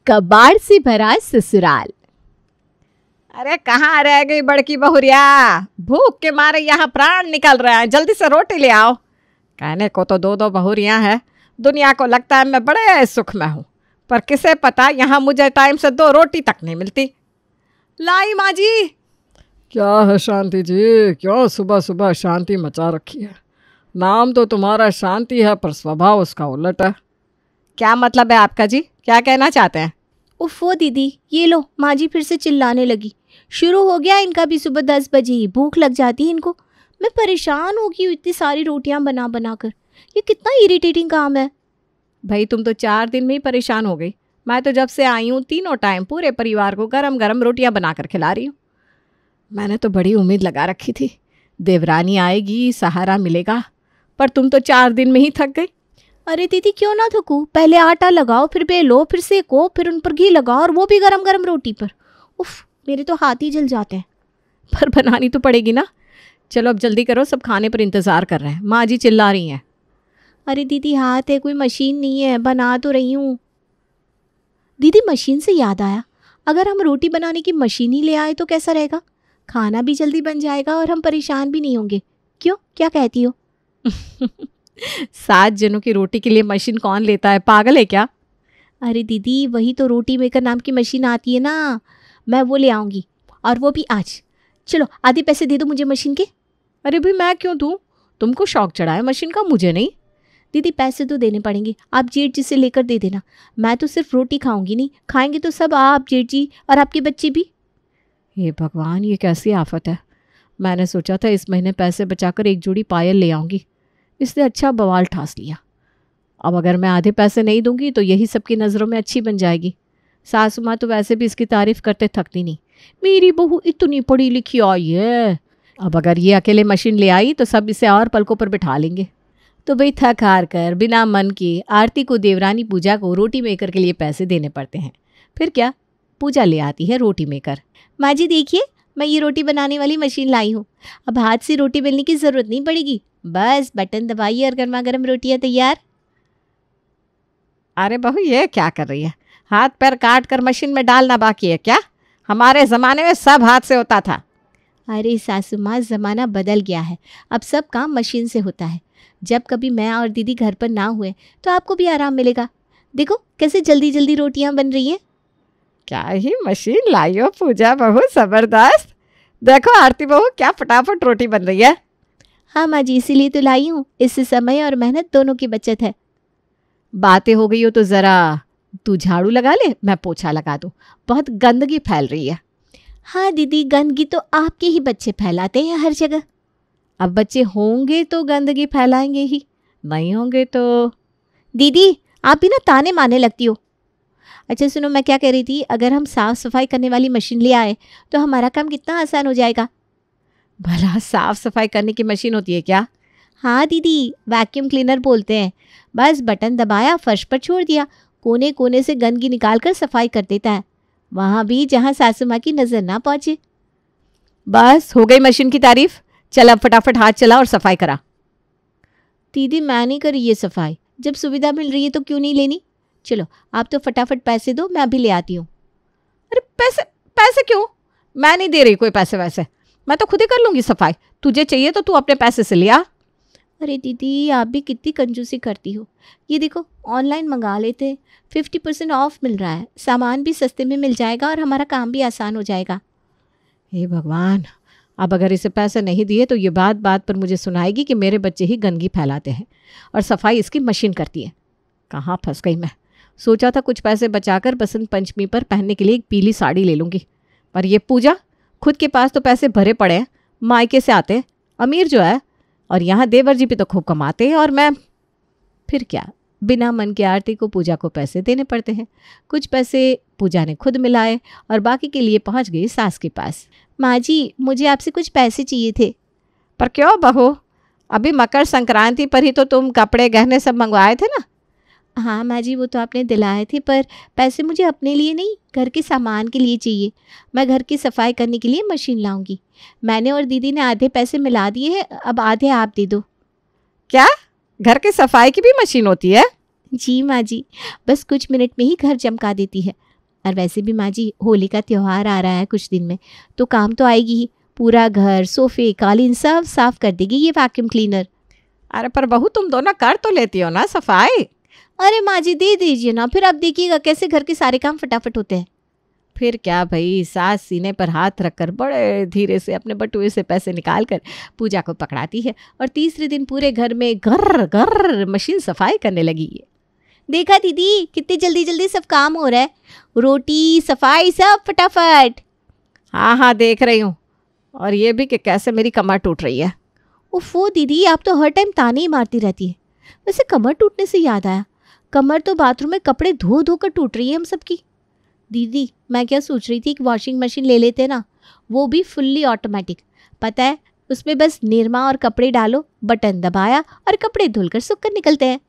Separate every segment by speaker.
Speaker 1: कबाड़ से भरा ससुराल।
Speaker 2: अरे कहाँ रह गई बड़की बहुरिया, भूख के मारे यहाँ प्राण निकल रहे हैं, जल्दी से रोटी ले आओ। कहने को तो दो दो बहुरियाँ हैं, दुनिया को लगता है मैं बड़े सुख में हूँ, पर किसे पता यहाँ मुझे टाइम से 2 रोटी तक नहीं मिलती। लाई माँ जी।
Speaker 3: क्या है शांति जी, क्यों सुबह सुबह शांति मचा रखी है? नाम तो तुम्हारा शांति है पर स्वभाव उसका उलट है।
Speaker 2: क्या मतलब है आपका जी, क्या कहना चाहते हैं?
Speaker 1: उफ़ो दीदी, ये लो माँ जी फिर से चिल्लाने लगी। शुरू हो गया इनका भी, सुबह 10 बजे ही भूख लग जाती है इनको। मैं परेशान हो गई इतनी सारी रोटियां बना बना कर, ये कितना इरिटेटिंग काम है।
Speaker 2: भाई तुम तो 4 दिन में ही परेशान हो गई, मैं तो जब से आई हूँ तीनों टाइम पूरे परिवार को गरम गरम रोटियां बना कर खिला रही हूँ। मैंने तो बड़ी उम्मीद लगा रखी थी देवरानी आएगी, सहारा मिलेगा, पर तुम तो 4 दिन में ही थक गई।
Speaker 1: अरे दीदी क्यों ना थकूं, पहले आटा लगाओ, फिर बेलो, फिर सेको, फिर उन पर घी लगाओ, और वो भी गरम गरम रोटी पर। उफ, मेरे तो हाथ ही जल जाते हैं।
Speaker 2: पर बनानी तो पड़ेगी ना। चलो अब जल्दी करो, सब खाने पर इंतज़ार कर रहे हैं, माँ जी चिल्ला रही हैं।
Speaker 1: अरे दीदी हाथ है, कोई मशीन नहीं है, बना तो रही हूँ। दीदी मशीन से याद आया, अगर हम रोटी बनाने की मशीन ही ले आए तो कैसा रहेगा? खाना भी जल्दी बन जाएगा और हम परेशान भी नहीं होंगे। क्यों, क्या कहती हो?
Speaker 2: 7 जनों की रोटी के लिए मशीन कौन लेता है, पागल है क्या?
Speaker 1: अरे दीदी वही तो रोटी मेकर नाम की मशीन आती है ना, मैं वो ले आऊँगी, और वो भी आज। चलो आधे पैसे दे दो मुझे मशीन के।
Speaker 2: अरे भाई मैं क्यों दूँ, तुमको शौक चढ़ा है मशीन का, मुझे नहीं।
Speaker 1: दीदी पैसे तो देने पड़ेंगे, आप जेठ जी से लेकर दे देना। मैं तो सिर्फ रोटी खाऊंगी नहीं, खाएंगे तो सब, आप, जेठ जी और आपके बच्चे भी।
Speaker 2: हे भगवान, ये कैसी आफत है। मैंने सोचा था इस महीने पैसे बचाकर एक जोड़ी पायल ले आऊँगी, इसने अच्छा बवाल ठास लिया। अब अगर मैं आधे पैसे नहीं दूंगी तो यही सबकी नज़रों में अच्छी बन जाएगी। सासू माँ तो वैसे भी इसकी तारीफ करते थकती नहीं, मेरी बहू इतनी पढ़ी लिखी आई है। अब अगर ये अकेले मशीन ले आई तो सब इसे और पलकों पर बिठा लेंगे। तो भाई थक हार कर बिना मन की आरती को, देवरानी पूजा को रोटी मेकर के लिए पैसे देने पड़ते हैं। फिर क्या, पूजा ले आती है रोटी मेकर।
Speaker 1: माँ जी देखिए, मैं ये रोटी बनाने वाली मशीन लाई हूँ, अब हाथ से रोटी बेलने की ज़रूरत नहीं पड़ेगी, बस बटन दबाइए और गर्मा गर्म रोटियाँ तैयार।
Speaker 2: अरे बहू ये क्या कर रही है, हाथ पैर काट कर मशीन में डालना बाकी है क्या? हमारे ज़माने में सब हाथ से होता था।
Speaker 1: अरे सासू माँ, ज़माना बदल गया है, अब सब काम मशीन से होता है। जब कभी मैं और दीदी घर पर ना हुए तो आपको भी आराम मिलेगा। देखो कैसे जल्दी जल्दी रोटियां बन रही हैं।
Speaker 2: क्या ही मशीन लाई हो पूजा बहू, ज़बरदस्त। देखो आरती बहू क्या फटाफट रोटी बन रही है।
Speaker 1: हाँ माँ जी, इसीलिए तो लाई हूँ, इससे समय और मेहनत दोनों की बचत है।
Speaker 2: बातें हो गई हो तो ज़रा तू झाड़ू लगा ले, मैं पोछा लगा दूँ, बहुत गंदगी फैल रही है।
Speaker 1: हाँ दीदी, गंदगी तो आपके ही बच्चे फैलाते हैं हर जगह।
Speaker 2: अब बच्चे होंगे तो गंदगी फैलाएंगे ही, नहीं होंगे तो।
Speaker 1: दीदी आप भी ना ताने मारने लगती हो। अच्छा सुनो, मैं क्या कह रही थी, अगर हम साफ़ सफाई करने वाली मशीन ले आए तो हमारा काम कितना आसान हो जाएगा।
Speaker 2: भला साफ़ सफाई करने की मशीन होती है क्या?
Speaker 1: हाँ दीदी, वैक्यूम क्लीनर बोलते हैं, बस बटन दबाया, फर्श पर छोड़ दिया, कोने कोने से गंदगी निकाल कर सफाई कर देता है, वहाँ भी जहाँ सासू माँ की नज़र ना पहुँचे।
Speaker 2: बस हो गई मशीन की तारीफ, चल अब फटाफट हाथ चला और सफाई करा।
Speaker 1: दीदी मैं नहीं करी ये सफाई, जब सुविधा मिल रही है तो क्यों नहीं लेनी। चलो आप तो फटाफट पैसे दो, मैं अभी ले आती हूँ।
Speaker 2: अरे पैसे, पैसे क्यों? मैं नहीं दे रही कोई पैसे वैसे, मैं तो खुद ही कर लूँगी सफाई। तुझे चाहिए तो तू अपने पैसे से लिया।
Speaker 1: अरे दीदी आप भी कितनी कंजूसी करती हो। ये देखो ऑनलाइन मंगा लेते, 50% ऑफ मिल रहा है, सामान भी सस्ते में मिल जाएगा और हमारा काम भी आसान हो जाएगा।
Speaker 2: हे भगवान, अब अगर इसे पैसे नहीं दिए तो ये बात बात पर मुझे सुनाएगी कि मेरे बच्चे ही गंदगी फैलाते हैं और सफाई इसकी मशीन करती है। कहाँ फंस गई मैं। सोचा था कुछ पैसे बचाकर बसंत पंचमी पर पहनने के लिए एक पीली साड़ी ले लूँगी, पर ये पूजा, खुद के पास तो पैसे भरे पड़े हैं, मायके से आते अमीर जो है, और यहाँ देवर जी भी तो खूब कमाते हैं, और मैं फिर क्या, बिना मन की आरती को पूजा को पैसे देने पड़ते हैं। कुछ पैसे पूजा ने खुद मिलाए और बाकी के लिए पहुँच गई सास के पास।
Speaker 1: माँ जी मुझे आपसे कुछ पैसे चाहिए थे।
Speaker 2: पर क्यों बहू, अभी मकर संक्रांति पर ही तो तुम कपड़े गहने सब मंगवाए थे ना।
Speaker 1: हाँ माँ जी वो तो आपने दिलाए थे, पर पैसे मुझे अपने लिए नहीं, घर के सामान के लिए चाहिए। मैं घर की सफाई करने के लिए मशीन लाऊंगी। मैंने और दीदी ने आधे पैसे मिला दिए हैं, अब आधे आप दे दो।
Speaker 2: क्या, घर की सफाई की भी मशीन होती है?
Speaker 1: जी माँ जी, बस कुछ मिनट में ही घर चमका देती है। और वैसे भी माँ जी होली का त्यौहार आ रहा है कुछ दिन में, तो काम तो आएगी ही। पूरा घर, सोफे, कालीन सब साफ कर देगी ये वैक्यूम क्लीनर।
Speaker 2: अरे पर बहू तुम दोनों कर तो लेती हो ना सफाई।
Speaker 1: अरे माँ जी दे दीजिए ना, फिर आप देखिएगा कैसे घर के सारे काम फटाफट होते हैं।
Speaker 2: फिर क्या भाई, सास सीने पर हाथ रखकर बड़े धीरे से अपने बटुए से पैसे निकाल कर पूजा को पकड़ाती है और तीसरे दिन पूरे घर में घर घर मशीन सफाई करने लगी है।
Speaker 1: देखा दीदी कितनी जल्दी जल्दी सब काम हो रहा है, रोटी सफाई सब फटाफट।
Speaker 2: हाँ हाँ देख रही हूँ, और ये भी कि कैसे मेरी कमर टूट रही है।
Speaker 1: उफ़ो दीदी आप तो हर टाइम ताने ही मारती रहती है। वैसे कमर टूटने से याद आया, कमर तो बाथरूम में कपड़े धो धो कर टूट रही है हम सबकी। दीदी मैं क्या सोच रही थी कि वॉशिंग मशीन ले लेते ना, वो भी फुल्ली ऑटोमेटिक। पता है उसमें बस निरमा और कपड़े डालो, बटन दबाया और कपड़े धुलकर सूख कर निकलते हैं।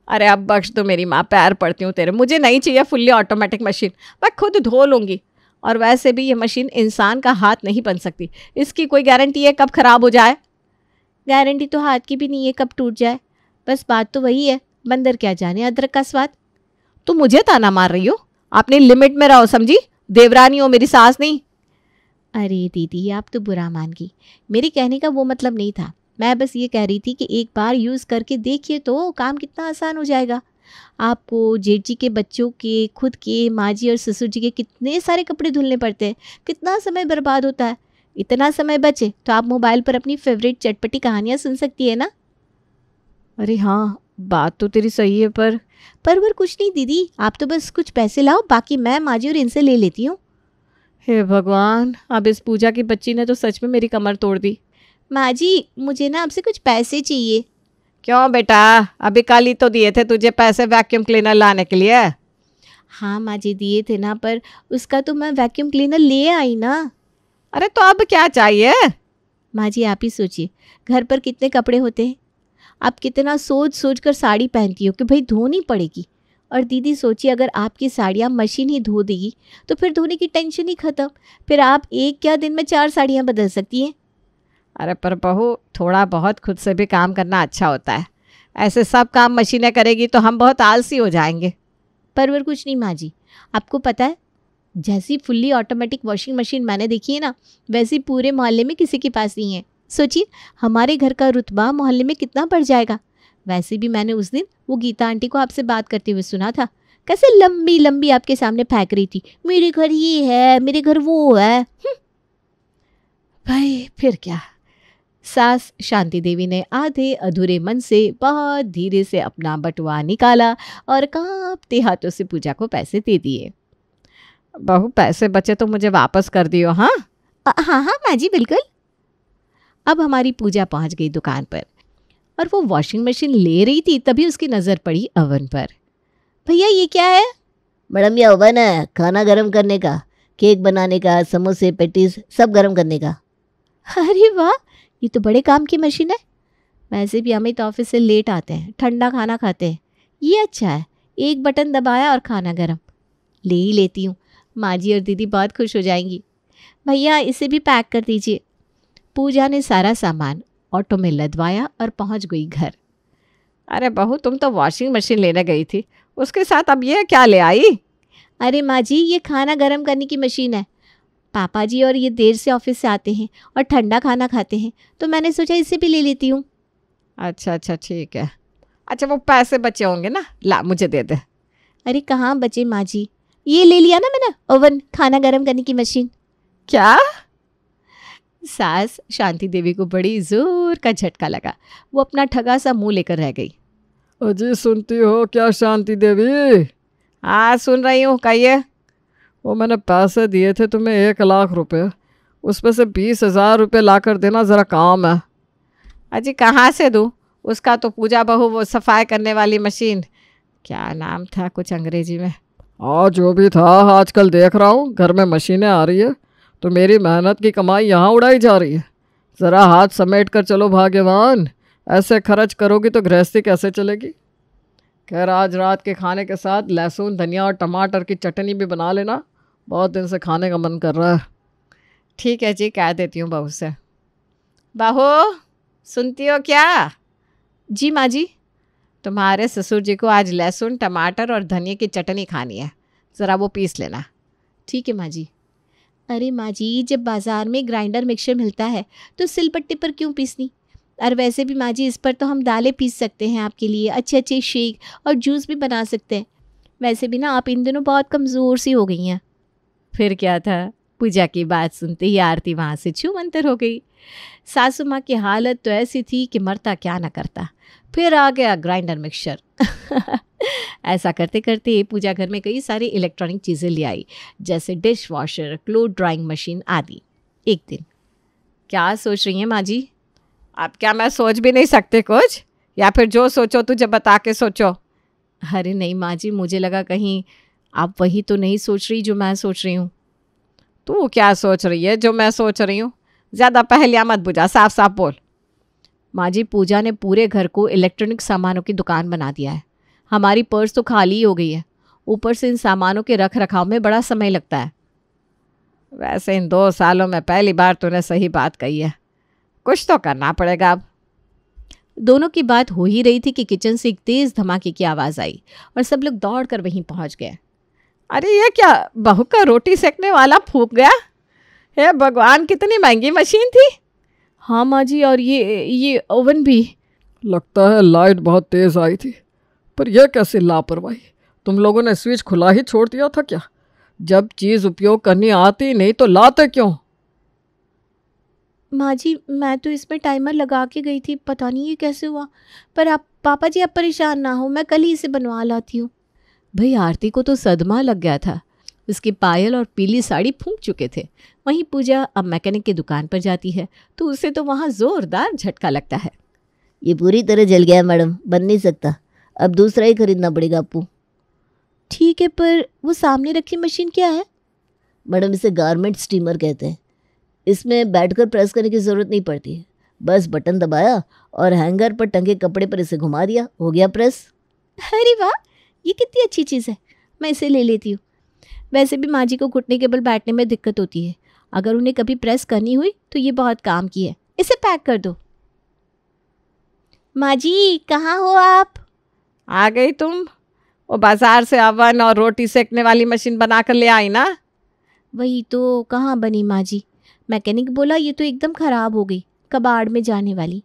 Speaker 2: अरे अब बख्श दो मेरी माँ, पैर पड़ती हूँ तेरे, मुझे नहीं चाहिए फुल्ली ऑटोमेटिक मशीन, मैं खुद धो लूँगी। और वैसे भी ये मशीन इंसान का हाथ नहीं बन सकती, इसकी कोई गारंटी है कब ख़राब हो जाए।
Speaker 1: गारंटी तो हाथ की भी नहीं है कब टूट जाए, बस बात तो वही है, बंदर क्या जाने अदरक का स्वाद।
Speaker 2: तो मुझे ताना मार रही हो, आपने लिमिट में रहो समझी, देवरानी हो मेरी सास नहीं।
Speaker 1: अरे दीदी आप तो बुरा मान गई, मेरे कहने का वो मतलब नहीं था। मैं बस ये कह रही थी कि एक बार यूज़ करके देखिए तो काम कितना आसान हो जाएगा। आपको, जेठ जी के बच्चों के, खुद के, माँ जी और ससुर जी के कितने सारे कपड़े धुलने पड़ते हैं, कितना समय बर्बाद होता है। इतना समय बचे तो आप मोबाइल पर अपनी फेवरेट चटपटी कहानियाँ सुन सकती है ना।
Speaker 2: अरे हाँ बात तो तेरी सही है, पर
Speaker 1: कुछ नहीं दीदी, आप तो बस कुछ पैसे लाओ, बाकी मैं माँ जी और इनसे ले लेती हूँ।
Speaker 2: हे भगवान, अब इस पूजा की बच्ची ने तो सच में मेरी कमर तोड़ दी।
Speaker 1: माँ जी मुझे ना आपसे कुछ पैसे चाहिए।
Speaker 2: क्यों बेटा, अभी कल ही तो दिए थे तुझे पैसे वैक्यूम क्लीनर लाने के लिए।
Speaker 1: हाँ माँ जी दिए थे ना, पर उसका तो मैं वैक्यूम क्लीनर ले आई ना।
Speaker 2: अरे तो अब क्या चाहिए।
Speaker 1: माँ जी आप ही सोचिए, घर पर कितने कपड़े होते हैं, आप कितना सोच सोच कर साड़ी पहनती हो कि भाई धोनी पड़ेगी। और दीदी सोचिए अगर आपकी साड़ियाँ मशीन ही धो देगी तो फिर धोने की टेंशन ही ख़त्म, फिर आप एक क्या दिन में 4 साड़ियाँ बदल सकती हैं।
Speaker 2: अरे पर बहू थोड़ा बहुत खुद से भी काम करना अच्छा होता है, ऐसे सब काम मशीनें करेगी तो हम बहुत आलसी हो जाएंगे।
Speaker 1: पर कुछ नहीं माँ जी, आपको पता है जैसी फुल्ली ऑटोमेटिक वॉशिंग मशीन मैंने देखी है ना, वैसी पूरे मोहल्ले में किसी के पास नहीं है। सोचिए हमारे घर का रुतबा मोहल्ले में कितना बढ़ जाएगा। वैसे भी मैंने उस दिन वो गीता आंटी को आपसे बात करते हुए सुना था, कैसे लंबी लंबी आपके सामने फेंक रही थी, मेरे घर ये है, मेरे घर वो है।
Speaker 2: भाई फिर क्या। सास शांति देवी ने आधे अधूरे मन से बहुत धीरे से अपना बटुआ निकाला और कांपते हाथों से पूजा को पैसे दे दिए। बहू पैसे बचे तो मुझे वापस कर दियो। हाँ
Speaker 1: हाँ माँ जी बिल्कुल।
Speaker 2: अब हमारी पूजा पहुंच गई दुकान पर और वो वॉशिंग मशीन ले रही थी, तभी उसकी नज़र पड़ी अवन पर।
Speaker 1: भैया ये क्या है।
Speaker 4: मैडम ये ओवन है खाना गर्म करने का, केक बनाने का, समोसे पेटीज सब गर्म करने का।
Speaker 1: अरे वाह, ये तो बड़े काम की मशीन है। वैसे भी अमित ऑफिस से लेट आते हैं, ठंडा खाना खाते हैं, ये अच्छा है, एक बटन दबाया और खाना गर्म। ले ही लेती हूँ, माँ जी और दीदी बहुत खुश हो जाएंगी। भैया इसे भी पैक कर दीजिए।
Speaker 2: पूजा ने सारा सामान ऑटो में लदवाया और पहुंच गई घर। अरे बहू तुम तो वॉशिंग मशीन लेने गई थी, उसके साथ अब ये क्या ले आई।
Speaker 1: अरे माँ जी ये खाना गर्म करने की मशीन है। पापा जी और ये देर से ऑफिस से आते हैं और ठंडा खाना खाते हैं, तो मैंने सोचा इसे भी ले लेती हूँ।
Speaker 2: अच्छा ठीक है। अच्छा वो पैसे बचे होंगे ना, ला मुझे दे दे।
Speaker 1: अरे कहाँ बचे माँ जी, ये ले लिया ना मैंने ओवन, खाना गर्म करने की मशीन।
Speaker 2: क्या। सास शांति देवी को बड़ी जोर का झटका लगा, वो अपना ठगा सा मुंह लेकर रह गई।
Speaker 3: अजी सुनती हो क्या शांति देवी।
Speaker 2: हाँ सुन रही हूँ, कहिए।
Speaker 3: वो मैंने पैसे दिए थे तुम्हें 1 लाख रुपए, उसमें से 20,000 रुपये ला कर देना, ज़रा काम है।
Speaker 2: अजी कहाँ से दूँ, उसका तो पूजा बहू वो सफाई करने वाली मशीन, क्या नाम था कुछ अंग्रेजी में।
Speaker 3: हाँ जो भी था, आजकल देख रहा हूँ घर में मशीनें आ रही है तो मेरी मेहनत की कमाई यहाँ उड़ाई जा रही है। ज़रा हाथ समेट कर चलो भाग्यवान, ऐसे खर्च करोगी तो गृहस्थी कैसे चलेगी। खैर आज रात के खाने के साथ लहसुन धनिया और टमाटर की चटनी भी बना लेना, बहुत दिन से खाने का मन कर रहा है।
Speaker 2: ठीक है जी, कह देती हूँ बहू से। बहू सुनती हो क्या।
Speaker 1: जी माँ जी।
Speaker 2: तुम्हारे ससुर जी को आज लहसुन टमाटर और धनिया की चटनी खानी है, ज़रा वो पीस लेना। ठीक है माँ जी।
Speaker 1: अरे माँ जी, जब बाज़ार में ग्राइंडर मिक्सचर मिलता है तो सिलबट्टे पर क्यों पीसनी? और वैसे भी माँ जी, इस पर तो हम दालें पीस सकते हैं आपके लिए, अच्छे अच्छे शेक और जूस भी बना सकते हैं। वैसे भी ना आप इन दिनों बहुत कमज़ोर सी हो गई हैं।
Speaker 2: फिर क्या था, पूजा की बात सुनते ही आरती वहाँ से छूमंतर हो गई। सासू माँ की हालत तो ऐसी थी कि मरता क्या न करता, फिर आ गया ग्राइंडर मिक्सचर। ऐसा करते करते पूजा घर में कई सारी इलेक्ट्रॉनिक चीज़ें ले आई, जैसे dish washer, cloth drawing machine आदि। एक दिन, क्या सोच रही हैं माँ जी? अब क्या मैं सोच भी नहीं सकती कुछ, या फिर जो सोचो तुझे बता के सोचो? अरे नहीं माँ जी, मुझे लगा कहीं आप वही तो नहीं सोच रही जो मैं सोच रही हूँ। तू क्या सोच रही है जो मैं सोच रही हूँ? ज़्यादा पहलियाँ मत बुझा, साफ साफ बोल। माँ जी, पूजा ने पूरे घर को इलेक्ट्रॉनिक सामानों की दुकान बना दिया है। हमारी पर्स तो खाली ही हो गई है, ऊपर से इन सामानों के रख रखाव में बड़ा समय लगता है। वैसे इन 2 सालों में पहली बार तूने सही बात कही है, कुछ तो करना पड़ेगा अब। दोनों की बात हो ही रही थी कि किचन से एक तेज धमाके की आवाज़ आई और सब लोग दौड़कर वहीं पहुंच गए। अरे ये क्या, बहू का रोटी सेकने वाला फूंक गया? हे भगवान, कितनी महंगी मशीन थी। हाँ माँ जी, और ये ओवन भी।
Speaker 3: लगता है लाइट बहुत तेज़ आई थी, पर यह कैसी लापरवाही, तुम लोगों ने स्विच खुला ही छोड़ दिया था क्या? जब चीज़ उपयोग करनी आती नहीं तो लाते क्यों?
Speaker 1: माँ जी, मैं तो इसमें टाइमर लगा के गई थी, पता नहीं ये कैसे हुआ। पर आप पापा जी, आप परेशान ना हो, मैं कल ही इसे बनवा लाती हूँ।
Speaker 2: भाई आरती को तो सदमा लग गया था, उसकी पायल और पीली साड़ी फूंक चुके थे। वहीं पूजा अब मैकेनिक की दुकान पर जाती है तो उसे तो वहाँ जोरदार झटका लगता है।
Speaker 4: ये पूरी तरह जल गया मैडम, बन नहीं सकता, अब दूसरा ही खरीदना पड़ेगा आपको।
Speaker 1: ठीक है, पर वो सामने रखी मशीन क्या है?
Speaker 4: मैडम, इसे गारमेंट स्टीमर कहते हैं। इसमें बैठकर प्रेस करने की ज़रूरत नहीं पड़ती है, बस बटन दबाया और हैंगर पर टंगे कपड़े पर इसे घुमा दिया, हो गया प्रेस।
Speaker 1: अरे वाह, ये कितनी अच्छी चीज़ है, मैं इसे ले लेती हूँ। वैसे भी माँ जी को घुटने के बल बैठने में दिक्कत होती है, अगर उन्हें कभी प्रेस करनी हुई तो ये बहुत काम की है। इसे पैक कर दो। माँ जी, कहाँ हो आप?
Speaker 2: आ गई तुम? वो बाजार से अवन और रोटी सेकने वाली मशीन बना कर ले आई ना?
Speaker 1: वही तो, कहाँ बनी माँ जी? मैकेनिक बोला ये तो एकदम ख़राब हो गई, कबाड़ में जाने वाली।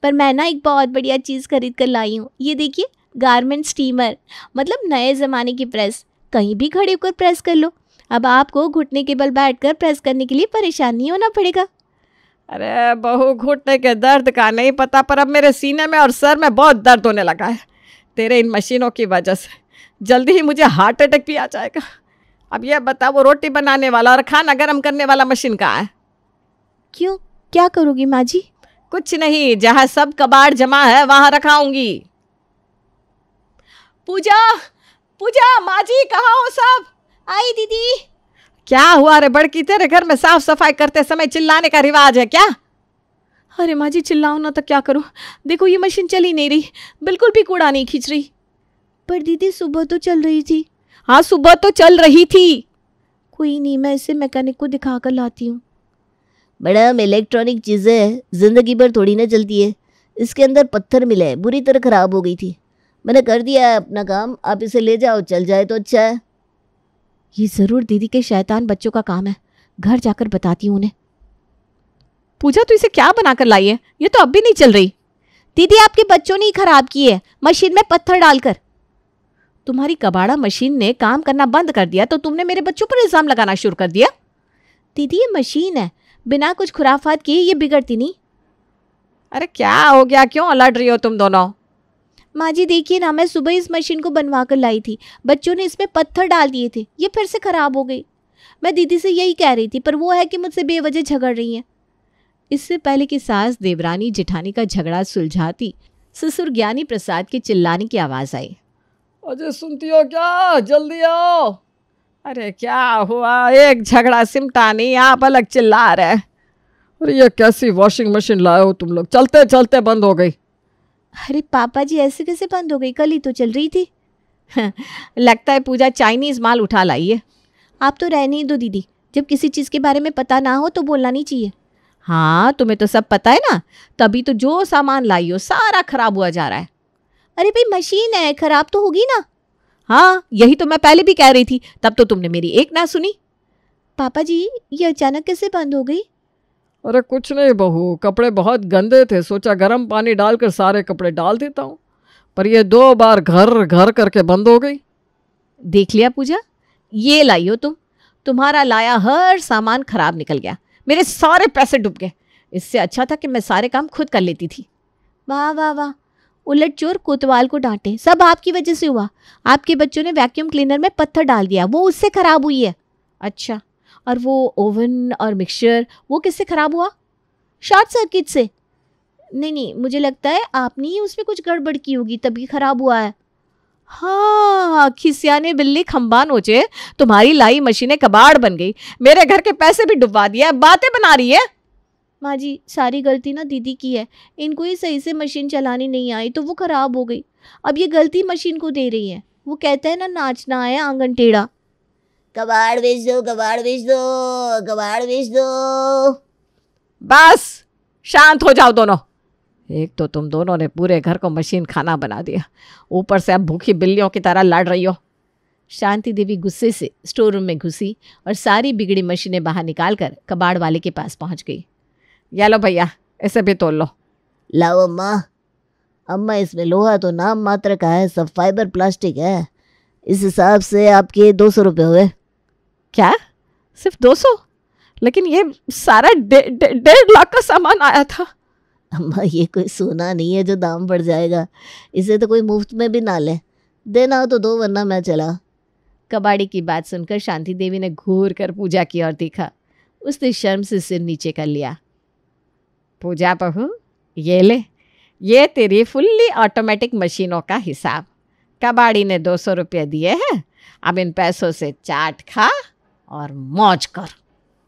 Speaker 1: पर मैं ना एक बहुत बढ़िया चीज़ खरीद कर लाई हूँ, ये देखिए, गारमेंट स्टीमर, मतलब नए ज़माने की प्रेस। कहीं भी खड़े होकर प्रेस कर लो, अब आपको घुटने के बल बैठकर प्रेस करने के लिए परेशान नहीं होना पड़ेगा।
Speaker 2: अरे बहू, घुटने के दर्द का नहीं पता, पर अब मेरे सीने में और सर में बहुत दर्द होने लगा है तेरे इन मशीनों की वजह से। जल्दी ही मुझे हार्ट अटैक भी आ जाएगा। अब यह बता, वो रोटी बनाने वाला और खाना गर्म करने वाला मशीन कहाँ है?
Speaker 1: क्यों, क्या करोगी माँ जी?
Speaker 2: कुछ नहीं, जहाँ सब कबाड़ जमा है वहाँ रखाऊंगी। पूजा, पूजा, माँ जी कहाँ हो सब?
Speaker 1: आई दीदी।
Speaker 2: क्या हुआ रे बड़की, तेरे घर में साफ सफाई करते समय चिल्लाने का रिवाज है क्या?
Speaker 1: अरे माँ जी, चिल्लाओ ना तो क्या करूँ, देखो ये मशीन चल ही नहीं रही, बिल्कुल भी कूड़ा नहीं खींच रही। पर दीदी, सुबह तो चल रही थी।
Speaker 2: हाँ, सुबह तो चल रही थी।
Speaker 1: कोई नहीं, मैं इसे मैकेनिक को दिखा कर लाती हूँ।
Speaker 4: मैडम, इलेक्ट्रॉनिक चीज़ें ज़िंदगी भर थोड़ी ना चलती है, इसके अंदर पत्थर मिले हैं, बुरी तरह ख़राब हो गई थी। मैंने कर दिया है अपना काम, आप इसे ले जाओ, चल जाए तो अच्छा है।
Speaker 1: ये ज़रूर दीदी के शैतान बच्चों का काम है, घर जाकर बताती हूँ उन्हें।
Speaker 2: पूजा, तू इसे क्या बनाकर लाई है? ये तो अब भी नहीं चल रही।
Speaker 1: दीदी, आपके बच्चों ने ही खराब की है, मशीन में पत्थर डालकर।
Speaker 2: तुम्हारी कबाड़ा मशीन ने काम करना बंद कर दिया तो तुमने मेरे बच्चों पर इल्ज़ाम लगाना शुरू कर दिया।
Speaker 1: दीदी, ये मशीन है, बिना कुछ खुराफात किए ये बिगड़ती नहीं।
Speaker 2: अरे क्या हो गया, क्यों अलर्ट रही हो तुम दोनों?
Speaker 1: माँ जी देखिए ना, मैं सुबह इस मशीन को बनवा कर लाई थी, बच्चों ने इसमें पत्थर डाल दिए थे, ये फिर से ख़राब हो गई। मैं दीदी से यही कह रही थी, पर वो है कि मुझसे बेवजह झगड़ रही हैं।
Speaker 2: इससे पहले कि सास देवरानी जेठानी का झगड़ा सुलझाती, ससुर ज्ञानी प्रसाद के चिल्लाने की आवाज़ आई।
Speaker 3: अजय, सुनती हो क्या? जल्दी आओ।
Speaker 2: अरे क्या हुआ, एक झगड़ा सिमटा नहीं, आप अलग चिल्ला रहे।
Speaker 3: अरे ये कैसी वॉशिंग मशीन लाए हो तुम लोग, चलते चलते बंद हो गई।
Speaker 1: अरे पापा जी, ऐसे कैसे बंद हो गई, कल ही तो चल रही थी।
Speaker 2: लगता है पूजा चाइनीज़ माल उठा लाई है।
Speaker 1: आप तो रहने ही दो दीदी, जब किसी चीज़ के बारे में पता ना हो तो बोलना नहीं चाहिए।
Speaker 2: हाँ, तुम्हें तो सब पता है ना, तभी तो जो सामान लाई हो सारा खराब हुआ जा रहा है।
Speaker 1: अरे भाई, मशीन है, खराब तो होगी ना।
Speaker 2: हाँ, यही तो मैं पहले भी कह रही थी, तब तो तुमने मेरी एक ना सुनी।
Speaker 1: पापा जी, ये अचानक कैसे बंद हो गई?
Speaker 3: अरे कुछ नहीं बहू, कपड़े बहुत गंदे थे, सोचा गर्म पानी डालकर सारे कपड़े डाल देता हूँ, पर ये 2 बार घर घर करके बंद हो गई।
Speaker 2: देख लिया पूजा, ये लाई हो तुम्हारा लाया हर सामान खराब निकल गया, मेरे सारे पैसे डूब गए। इससे अच्छा था कि मैं सारे काम खुद कर लेती थी।
Speaker 1: वाह वाह वाह, उलट चोर कोतवाल को डांटे, सब आपकी वजह से हुआ। आपके बच्चों ने वैक्यूम क्लीनर में पत्थर डाल दिया, वो उससे खराब हुई है।
Speaker 2: अच्छा, और वो ओवन और मिक्सचर वो किससे खराब हुआ?
Speaker 1: शॉर्ट सर्किट से। नहीं, मुझे लगता है आपने ही उसमें कुछ गड़बड़ की होगी, तभी खराब हुआ है।
Speaker 2: हाँ, खिसियाने बिल्ली खंबा नोचे, तुम्हारी लाई मशीनें कबाड़ बन गई, मेरे घर के पैसे भी डुबवा दिया, बातें बना रही है।
Speaker 1: माँ जी, सारी गलती ना दीदी की है, इनको ही सही से मशीन चलानी नहीं आई तो वो खराब हो गई। अब ये गलती मशीन को दे रही है। वो कहते हैं ना, नाचना आया आंगन टेढ़ा।
Speaker 4: कबाड़ बेच दो, कबाड़ बेच दो, कबाड़ बेच दो।
Speaker 2: बस शांत हो जाओ दोनों। एक तो तुम दोनों ने पूरे घर को मशीन खाना बना दिया, ऊपर से अब भूखी बिल्लियों की तरह लड़ रही हो।
Speaker 1: शांति देवी गुस्से से स्टोर रूम में घुसी और सारी बिगड़ी मशीनें बाहर निकालकर कबाड़ वाले के पास पहुंच गई।
Speaker 2: या लो भैया, इसे भी तोल लो।
Speaker 4: लाओ अम्मा। अम्मा, इसमें लोहा तो नाम मात्र का है, सब फाइबर प्लास्टिक है। इस हिसाब से आपके 200 रुपये हुए।
Speaker 2: क्या? सिर्फ 200? लेकिन ये सारा 1.5 लाख का सामान आया था।
Speaker 4: अम्मा, ये कोई सोना नहीं है जो दाम बढ़ जाएगा। इसे तो कोई मुफ्त में भी ना ले। देना हो तो दो, वरना मैं चला।
Speaker 1: कबाड़ी की बात सुनकर शांति देवी ने घूर कर पूजा की ओर देखा। उसने शर्म से सिर नीचे कर लिया।
Speaker 2: पूजा बहू, ये ले, ये तेरी फुल्ली ऑटोमेटिक मशीनों का हिसाब। कबाड़ी ने 200 रुपये दिए हैं, अब इन पैसों से चाट खा और मौज कर।